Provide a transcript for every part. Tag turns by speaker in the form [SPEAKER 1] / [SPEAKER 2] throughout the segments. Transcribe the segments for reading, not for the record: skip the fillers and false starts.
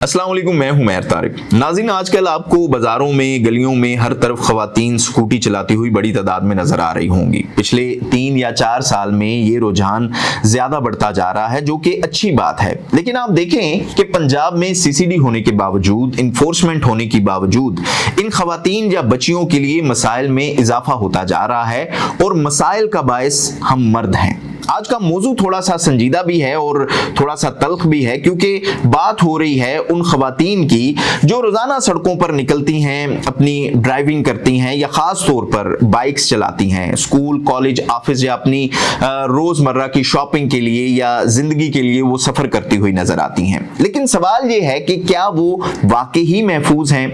[SPEAKER 1] अस्सलाम वालेकुम, मैं हूं मैर तारिक। नाज़रीन, आजकल आपको बाजारों में, गलियों में हर तरफ खवातीन स्कूटी चलाती हुई बड़ी तादाद में नजर आ रही होंगी। पिछले 3 या 4 साल में ये रुझान ज्यादा बढ़ता जा रहा है, जो कि अच्छी बात है। लेकिन आप देखें कि पंजाब में सीसीडी होने के बावजूद, इन्फोर्समेंट होने के बावजूद इन खवातीन या बच्चियों के लिए मसाइल में इजाफा होता जा रहा है और मसाइल का बायस हम मर्द हैं। आज का मौजू थोड़ा सा संजीदा भी है और थोड़ा सा तल्ख भी है, क्योंकि बात हो रही है उन खवातीन की जो रोजाना सड़कों पर निकलती हैं, अपनी ड्राइविंग करती हैं या खास तौर पर बाइक्स चलाती हैं, स्कूल, कॉलेज, ऑफिस या अपनी रोजमर्रा की शॉपिंग के लिए या जिंदगी के लिए वो सफर करती हुई नजर आती हैं। लेकिन सवाल ये है कि क्या वो वाकई ही महफूज हैं?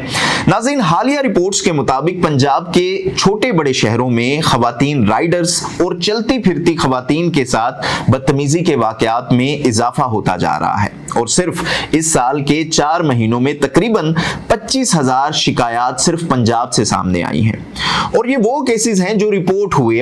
[SPEAKER 1] नाज़रीन, हालिया रिपोर्ट्स के मुताबिक पंजाब के छोटे बड़े शहरों में खवातीन राइडर्स और चलती फिरती खवातीन के साथ बदतमीजी के वाकयात में इजाफा होता जा रहा है और सिर्फ इस साल के 4 महीनों में तकरीबन 25,000 शिकायत सिर्फ पंजाब से सामने आई हैं। और ये वो केसेस हैं जो रिपोर्ट हुए।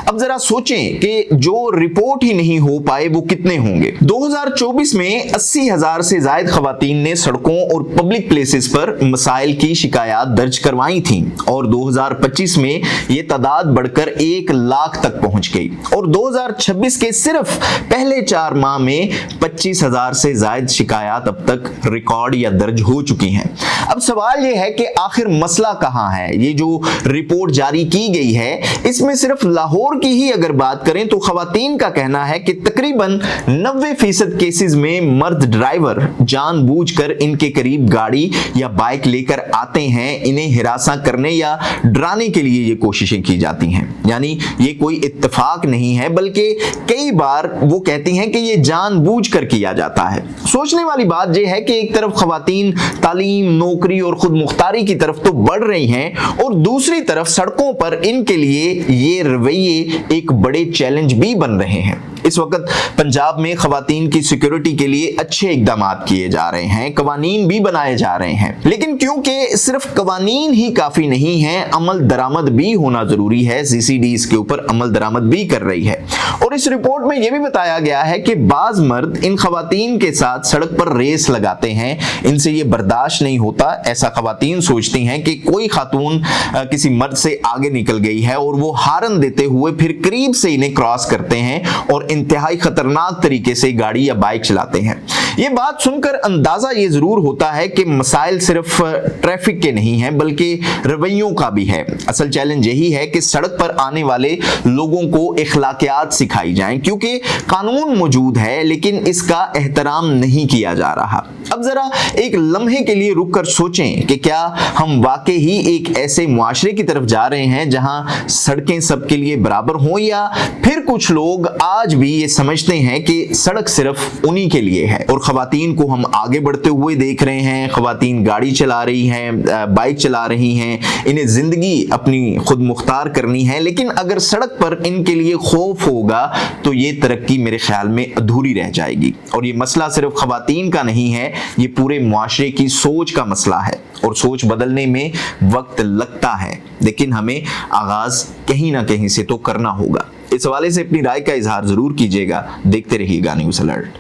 [SPEAKER 1] अब जरा सोचें कि जो रिपोर्ट ही नहीं हो पाए वो कितने होंगे। 2024 में 80,000 से ज्यादा खवातीन ने सड़कों और पब्लिक प्लेसेस पर मसाइल की शिकायत दर्ज करवाई थीं और 2025 में ये तादाद बढ़कर 1 लाख तक पहुंच गई और 2026 के सिर्फ पहले 4 माह में 25,000 से ज्यादा शिकायत अब तक रिकॉर्ड या दर्ज हो चुकी हैं। अब सवाल ये है कि आखिर मसला कहां है? ये जो रिपोर्ट जारी की गई है, इसमें सिर्फ लाहौर की ही अगर बात करें तो खवातीन का कहना है कि तकरीबन 90% केसेस में मर्द ड्राइवर जानबूझकर इनके करीब गाड़ी या बाइक लेकर आते हैं। इन्हें हिरासा करने या डराने के लिए ये कोशिशें की जाती हैं। यानी ये कोई इत्तेफाक नहीं है, बल्कि कई बार वो कहती हैं कि ये जानबूझकर किया जाता है। सोचने वाली बात यह है कि एक तरफ खवातीन तालीम, नौकरी और खुद मुख्तारी की तरफ तो बढ़ रही हैं और दूसरी तरफ सड़कों पर इनके लिए ये रवैये एक बड़े चैलेंज भी बन रहे हैं। इस वक्त पंजाब में खवातीन की सिक्योरिटी के लिए अच्छे इकदाम किए जा रहे हैं, कवानीन भी बनाए जा रहे हैं। लेकिन क्योंकि सिर्फ कवानीन ही काफी नहीं है, अमल दरामद भी होना जरूरी है। सीसीडी इसके ऊपर अमल दरामद भी कर रही है और इस रिपोर्ट में यह भी बताया गया है कि बाज मर्द इन खवातीन के साथ सड़क पर रेस लगाते हैं। इनसे ये बर्दाश्त नहीं होता। ऐसा खवातीन सोचती हैं कि कोई खातून किसी मर्द से आगे निकल गई है और वो हारन देते हुए फिर करीब से इन्हें क्रॉस करते हैं और इंतहाई खतरनाक तरीके से गाड़ी या बाइक चलाते हैं। ये बात सुनकर अंदाजा ये जरूर होता है कि मसाइल सिर्फ ट्रैफिक के नहीं हैं, बल्कि रवैयों का भी है। असल चैलेंज यही है कि सड़क पर आने वाले लोगों को इखलाकियात सिखाई जाएं, क्योंकि कानून मौजूद है लेकिन इसका एहतराम नहीं किया जा रहा। अब जरा एक लम्हे के लिए रुक कर सोचें कि क्या हम वाकई ही एक ऐसे मुआशरे की तरफ जा रहे हैं जहां सड़कें सबके लिए बराबर हों, या फिर कुछ लोग आज भी ये समझते हैं कि सड़क सिर्फ उन्हीं के लिए है और खवातीन को हम आगे बढ़ते हुए देख रहे हैं। खवातीन गाड़ी चला रही हैं, बाइक चला रही हैं, इन्हें जिंदगी अपनी खुद मुख्तार करनी है। लेकिन अगर सड़क पर इनके लिए खौफ होगा तो ये तरक्की मेरे ख्याल में अधूरी रह जाएगी। और ये मसला सिर्फ खवातीन का नहीं है, ये पूरे मुआशरे की सोच का मसला है और सोच बदलने में वक्त लगता है, लेकिन हमें आगाज कहीं ना कहीं से तो करना होगा। इस हवाले से अपनी राय का इजहार जरूर कीजिएगा। देखते रहिएगा न्यूज़ अलर्ट।